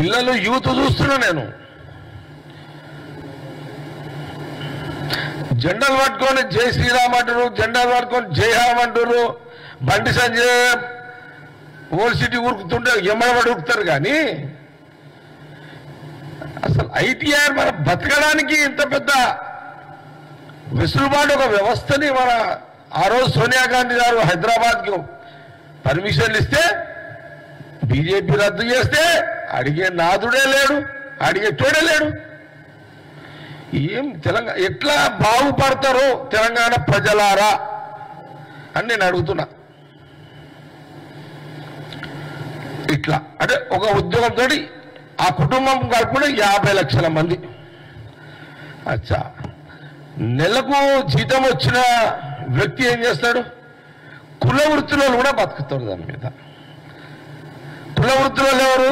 పిల్లలు యూత్ చూస్తున్నా నేను జెండాలు పట్టుకొని జై శ్రీరామ్ అంటారు, జెండాలు పట్టుకొని జై హామ్ అంటారు. Bandi Sanjay old city ఉరుకుతుంటే ఎమ్మడబడి ఉరుకుతారు. కానీ అసలు ఐటీఆర్ మన బతకడానికి ఇంత పెద్ద వెసులుబాటు ఒక వ్యవస్థని మన ఆ రోజు సోనియా గాంధీ గారు హైదరాబాద్కి పర్మిషన్లు ఇస్తే బీజేపీ రద్దు చేస్తే అడిగే నాదుడే లేడు, అడిగే తోడే లేడు. ఏం తెలంగాణ ఎట్లా బాగుపడతారో తెలంగాణ ప్రజలారా అని నేను అడుగుతున్నా. ఇట్లా అంటే ఒక ఉద్యోగంతో ఆ కుటుంబం కలుపుకుంటే 50 లక్షల మంది. అచ్చా, నెలకు జీతం వచ్చిన వ్యక్తి ఏం చేస్తాడు? కుల వృత్తిలో కూడా బతుకుతాడు. దాని మీద కుల వృత్తిలో ఎవరు?